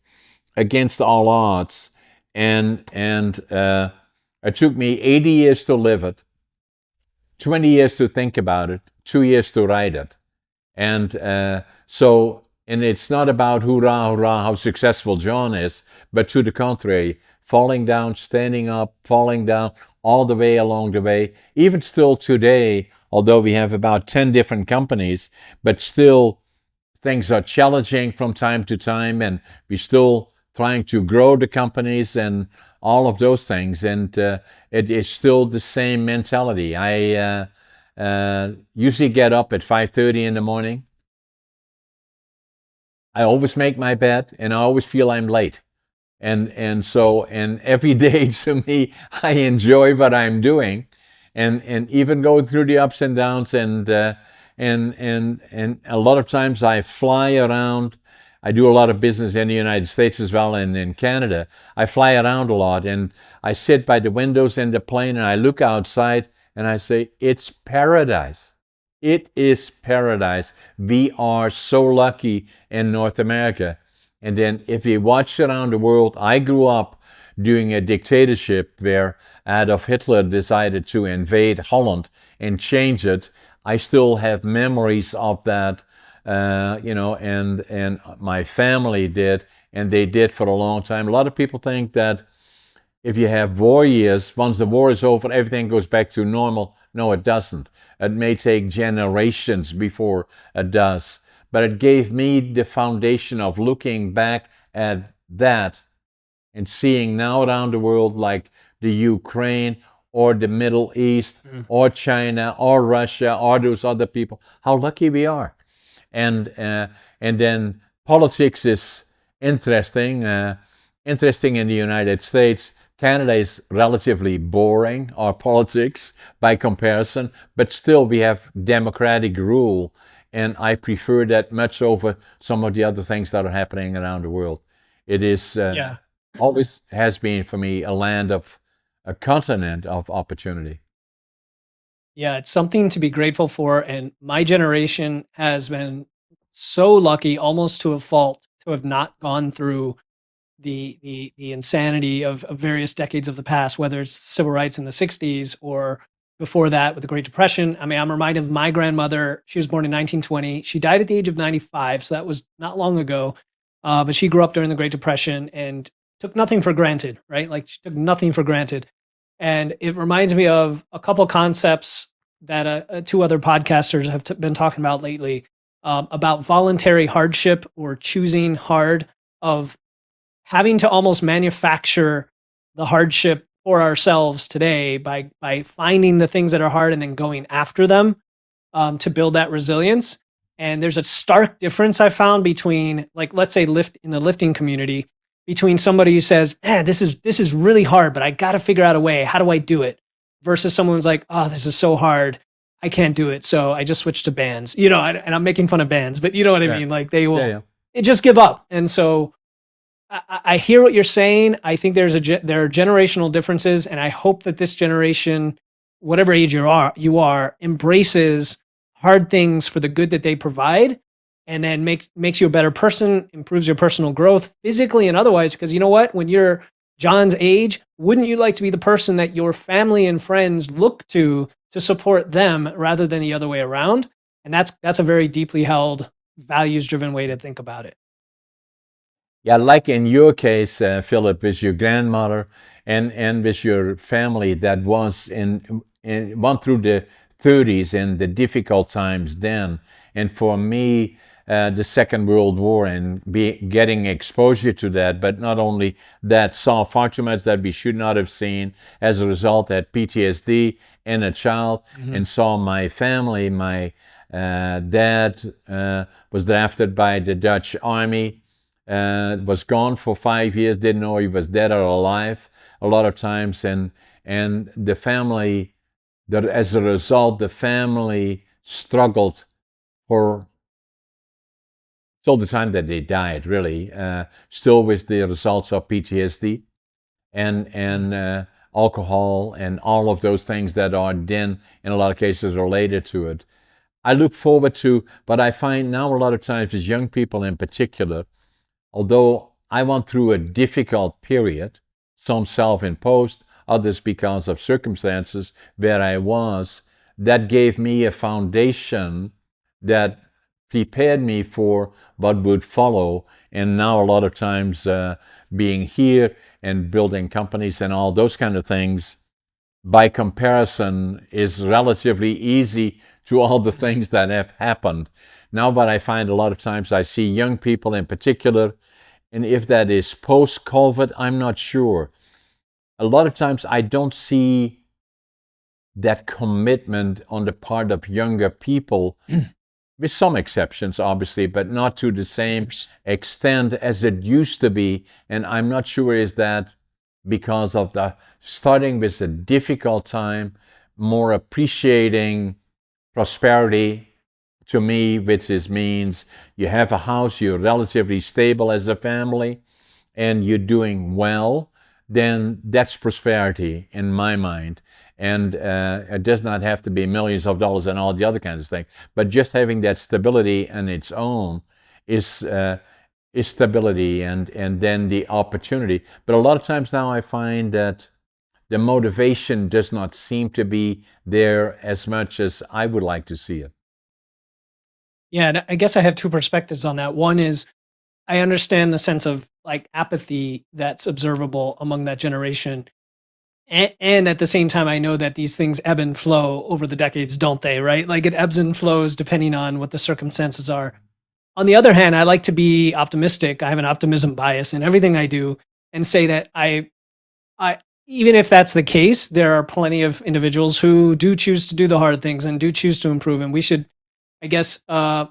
against all odds, and it took me 80 years to live it, 20 years to think about it, 2 years to write it. And it's not about hurrah, hurrah, how successful John is, but to the contrary, falling down, standing up, falling down, all the way along the way. Even still today, although we have about 10 different companies, but still things are challenging from time to time, and we're still trying to grow the companies and all of those things. And it is still the same mentality. I usually get up at 5:30 in the morning. I always make my bed, and I always feel I'm late. And every day to me, I enjoy what I'm doing, and even going through the ups and downs, and a lot of times I fly around. I do a lot of business in the United States as well, and in Canada. I fly around a lot, and I sit by the windows in the plane, and I look outside, and I say, it's paradise. It is paradise. We are so lucky in North America. And then if you watch around the world, I grew up during a dictatorship where Adolf Hitler decided to invade Holland and change it. I still have memories of that, and my family did, and they did for a long time. A lot of people think that if you have war years, once the war is over, everything goes back to normal. No, it doesn't. It may take generations before it does. But it gave me the foundation of looking back at that and seeing now around the world, like the Ukraine or the Middle East or China or Russia or those other people, how lucky we are. And then politics is interesting. Interesting in the United States. Canada is relatively boring, our politics by comparison, but still we have democratic rule, and I prefer that much over some of the other things that are happening around the world. It is Yeah. always has been for me a continent of opportunity. Yeah, it's something to be grateful for. And my generation has been so lucky, almost to a fault, to have not gone through the insanity of various decades of the past, whether it's civil rights in the 60s or before that with the Great Depression. I mean, I'm reminded of my grandmother. She was born in 1920. She died at the age of 95, so that was not long ago. But she grew up during the Great Depression and took nothing for granted, right? Like she took nothing for granted. And it reminds me of a couple concepts that two other podcasters have been talking about lately, about voluntary hardship or choosing hard, of having to almost manufacture the hardship for ourselves today by finding the things that are hard and then going after them, to build that resilience. And there's a stark difference I found between, like, let's say lift in the lifting community, between somebody who says, "Man, this is really hard, but I got to figure out a way. How do I do it?" versus someone who's like, "Oh, this is so hard. I can't do it. So I just switched to bands." And I'm making fun of bands, but you know what I Yeah, mean? Like they yeah, will yeah. just give up. And so I hear what you're saying. I think there are generational differences, and I hope that this generation, whatever age you are, embraces hard things for the good that they provide, and then makes you a better person, improves your personal growth physically and otherwise. Because you know what, when you're John's age, wouldn't you like to be the person that your family and friends look to support them rather than the other way around? And that's a very deeply held, values driven way to think about it. Yeah, like in your case, Philip, with your grandmother and with your family that was in went through the 30s and the difficult times then, and for me, the Second World War and getting exposure to that, but not only that, saw far too much that we should not have seen. As a result, had PTSD in a child, Mhm. and saw my family. My dad was drafted by the Dutch Army, was gone for 5 years, didn't know he was dead or alive a lot of times, and the family, that as a result, the family struggled for till the time that they died, really, still with the results of PTSD and alcohol and all of those things that are then in a lot of cases related to it. I look forward to, but I find now a lot of times as young people in particular, although I went through a difficult period, some self imposed, others because of circumstances where I was, that gave me a foundation that prepared me for what would follow. And now, a lot of times, being here and building companies and all those kind of things, by comparison, is relatively easy to all the things that have happened. Now, what I find a lot of times, I see young people in particular, and if that is post COVID, I'm not sure. A lot of times I don't see that commitment on the part of younger people, with some exceptions, obviously, but not to the Of same course. extent as it used to be. And I'm not sure is that because of the starting with a difficult time, more appreciating prosperity to me, which is means you have a house, you're relatively stable as a family, and you're doing well, then that's prosperity in my mind. And it does not have to be millions of dollars and all the other kinds of things, but just having that stability on its own is stability, and then the opportunity. But a lot of times now I find that the motivation does not seem to be there as much as I would like to see it. Yeah, and I guess I have two perspectives on that. One is I understand the sense of like apathy that's observable among that generation. And at the same time, I know that these things ebb and flow over the decades, don't they? Right? Like it ebbs and flows depending on what the circumstances are. On the other hand, I like to be optimistic. I have an optimism bias in everything I do, and say that I even if that's the case, there are plenty of individuals who do choose to do the hard things and do choose to improve, and we should, I guess,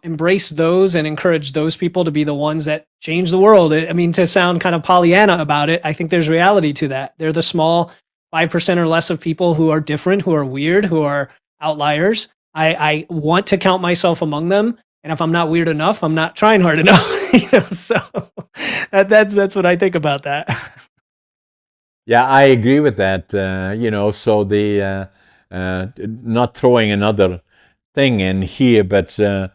embrace those and encourage those people to be the ones that change the world. I mean, to sound kind of Pollyanna about it, I think there's reality to that. They're the small 5% or less of people who are different, who are weird, who are outliers. I want to count myself among them. And if I'm not weird enough, I'm not trying hard enough. So that's what I think about that. Yeah, I agree with that. So not throwing another thing in here, but it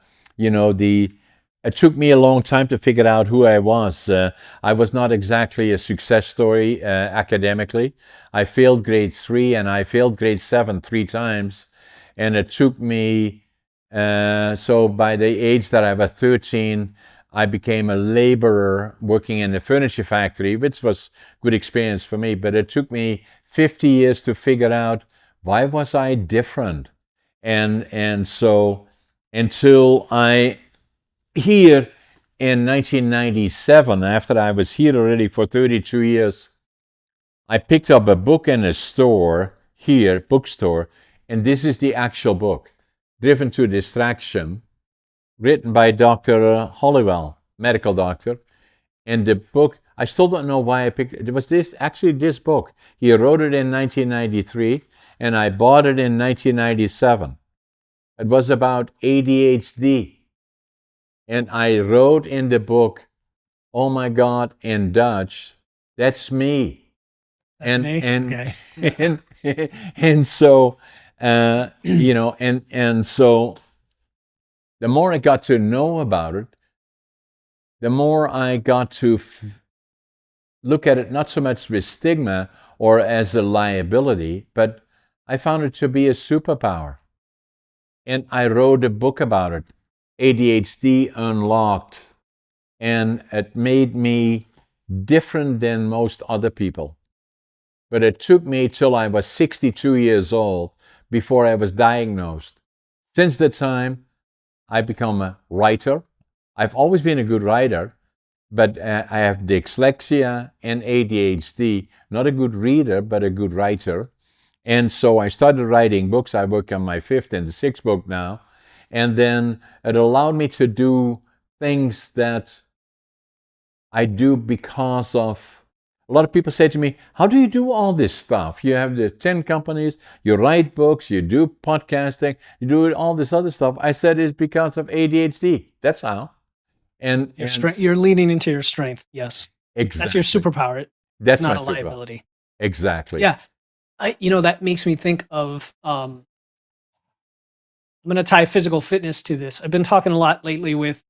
took me a long time to figure out who I was. I was not exactly a success story academically. I failed grade 3 and I failed grade 7 3 times, and it took me. So by the age that I was 13, I became a laborer working in a furniture factory, which was good experience for me. But it took me 50 years to figure out why was I different, and so until I here in 1997, after I was here already for 32 years, I picked up a book in a store here, bookstore, and this is the actual book, Driven to Distraction, written by Dr. Hollowell, medical doctor. And the book, I still don't know why I picked it. It was this book. He wrote it in 1993, and I bought it in 1997. It was about ADHD. And I wrote in the book, "Oh my God," in Dutch, "That's me." That's and me. and Okay. and so and so the more I got to know about it, the more I got to look at it not so much with stigma or as a liability, but I found it to be a superpower. And I wrote a book about it, ADHD Unlocked, and it made me different than most other people. But it took me till I was 62 years old before I was diagnosed. Since that time, I've become a writer. I've always been a good writer, but I have dyslexia and ADHD. Not a good reader, but a good writer. And so I started writing books. I work on my 5th and 6th book now. And then it allowed me to do things that I do because of, a lot of people say to me, "How do you do all this stuff? You have the 10 companies, you write books, you do podcasting, you do all this other stuff." I said, "It's because of ADHD. That's how." And Your strength. You're leaning into your strength. Yes. That's your exactly. superpower. It's That's not my a superpower. liability. Exactly. Yeah. That makes me think of, I'm going to tie physical fitness to this. I've been talking a lot lately with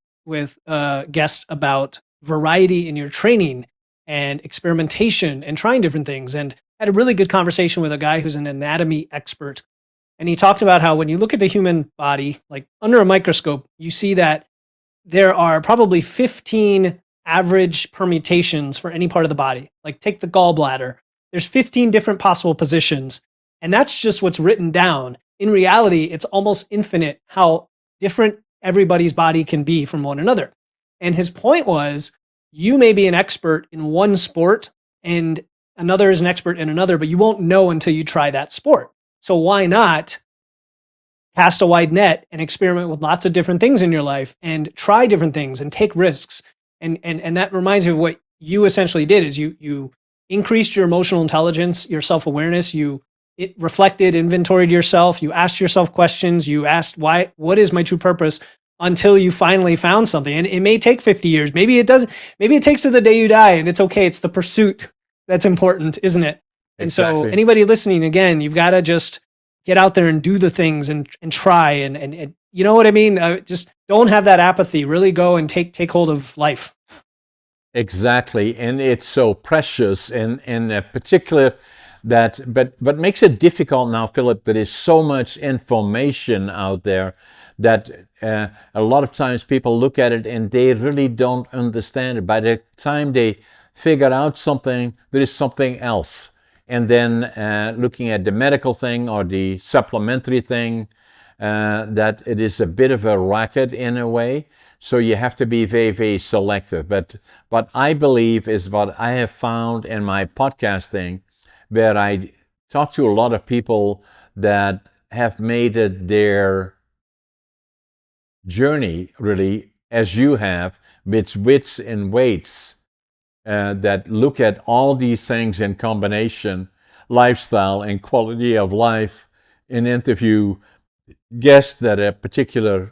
guests about variety in your training and experimentation and trying different things. And I had a really good conversation with a guy who's an anatomy expert. And he talked about how when you look at the human body, like under a microscope, you see that there are probably 15 average permutations for any part of the body. Like take the gallbladder, there's 15 different possible positions. And that's just what's written down. In reality, it's almost infinite how different everybody's body can be from one another. And his point was, you may be an expert in one sport and another is an expert in another, but you won't know until you try that sport. So why not cast a wide net and experiment with lots of different things in your life and try different things and take risks? And that reminds me of what you essentially did is you increased your emotional intelligence, your self-awareness, it reflected, inventoried yourself, you asked yourself questions, you asked what is my true purpose, until you finally found something. And it may take 50 years. Maybe it doesn't, maybe it takes to the day you die, and it's okay. It's the pursuit that's important, isn't it? And so Exactly. anybody listening, again, you've got to just get out there and do the things and try and you know what I mean? Just don't have that apathy. Really go and take hold of life. Exactly, and it's so precious, and particular that, but makes it difficult now, Philip. There is so much information out there that a lot of times people look at it and they really don't understand it. By the time they figure out something, there is something else, and then looking at the medical thing or the supplementary thing, that it is a bit of a racket in a way. So you have to be very, very selective. But what I believe is what I have found in my podcasting, where I talk to a lot of people that have made it their journey, really, as you have, with Wits and Weights, that look at all these things in combination, lifestyle and quality of life, and interview guests that are particular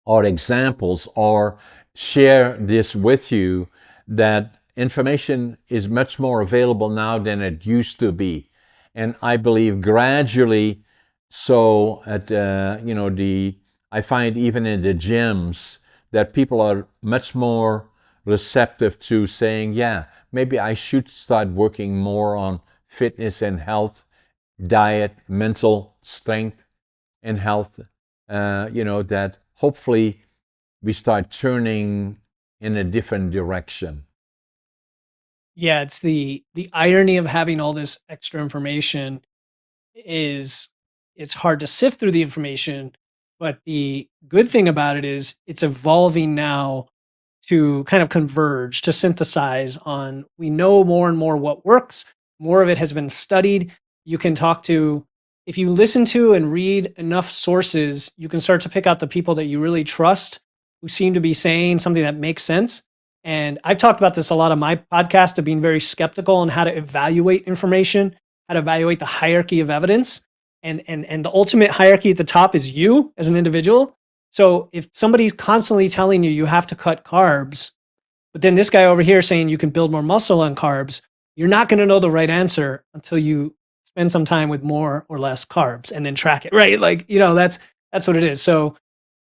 or examples, or share this with you, that information is much more available now than it used to be. And I believe gradually, so at I find even in the gyms that people are much more receptive to saying, yeah, maybe I should start working more on fitness and health, diet, mental strength and health. That hopefully we start turning in a different direction. Yeah, it's the irony of having all this extra information is it's hard to sift through the information, but the good thing about it is it's evolving now to kind of converge, to synthesize on we know more and more what works. More of it has been studied. You can talk to, if you listen to and read enough sources, you can start to pick out the people that you really trust who seem to be saying something that makes sense. And I've talked about this a lot on my podcast of being very skeptical on how to evaluate information, how to evaluate the hierarchy of evidence. And the ultimate hierarchy at the top is you as an individual. So if somebody's constantly telling you have to cut carbs, but then this guy over here saying you can build more muscle on carbs, you're not going to know the right answer until you spend some time with more or less carbs and then track it, right? Like, that's what it is. So,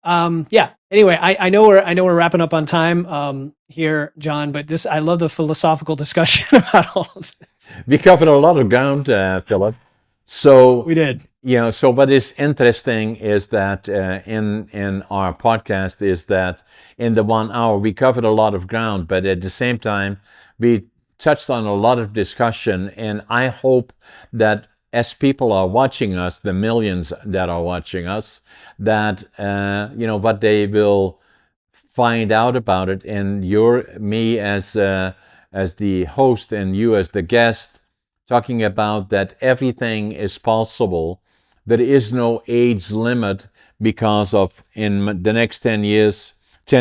yeah. Anyway, I know we're wrapping up on time here, John, but I love the philosophical discussion about all of this. We covered a lot of ground, Philip. So We did. So what is interesting is that in our podcast is that in the 1 hour we covered a lot of ground, but at the same time we touched on a lot of discussion, and I hope that as people are watching us, the millions that are watching us, that what they will find out about it, and me as the host and you as the guest, talking about that everything is possible. There is no age limit, because of in the next 10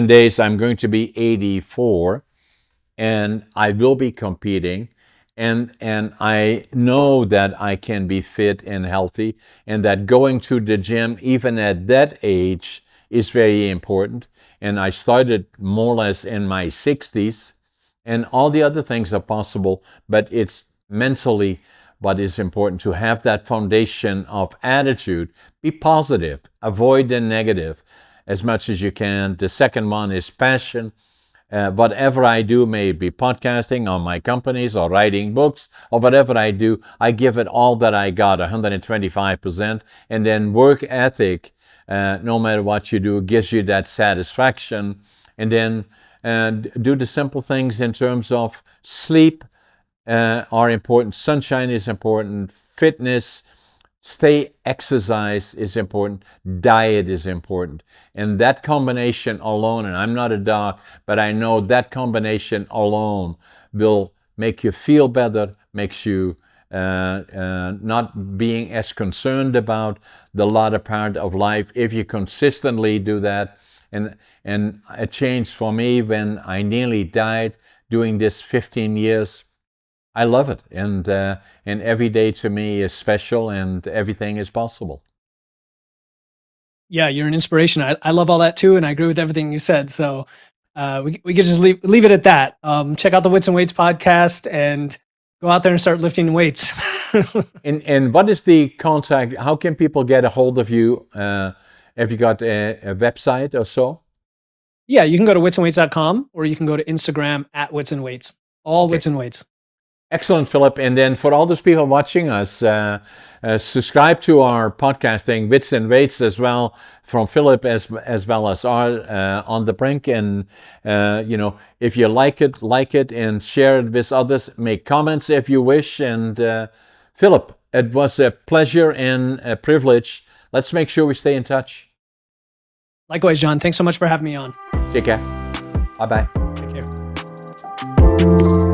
days, I'm going to be 84, and I will be competing. And I know that I can be fit and healthy, and that going to the gym, even at that age, is very important. And I started more or less in my 60s, and all the other things are possible, but it's mentally what is important, to have that foundation of attitude. Be positive, avoid the negative as much as you can. The second one is passion. Whatever I do, may it be podcasting on my companies or writing books or whatever I do, I give it all that I got, 125%. And then work ethic, no matter what you do, gives you that satisfaction. And then do the simple things in terms of sleep are important. Sunshine is important. Fitness, exercise is important. Diet is important. And that combination alone, and I'm not a doc, but I know that combination alone will make you feel better, makes you not being as concerned about the latter part of life if you consistently do that. And a change for me when I nearly died doing this 15 years. I love it, and every day to me is special, and everything is possible. Yeah, you're an inspiration. I love all that too, and I agree with everything you said. So we could just leave it at that. Check out the Wits and Weights podcast and go out there and start lifting weights. And what is the contact? How can people get a hold of you? Have you got a website or so? Yeah, you can go to witsandweights.com, or you can go to Instagram at Wits and Weights. All okay. Wits and Weights. Excellent, Philip. And then for all those people watching us, subscribe to our podcasting, Wits and Weights, as well, from Philip as well as our on the Brink. And if you like it, and share it with others. Make comments if you wish. And Philip, it was a pleasure and a privilege. Let's make sure we stay in touch. Likewise, John. Thanks so much for having me on. Take care. Bye-bye. Take care.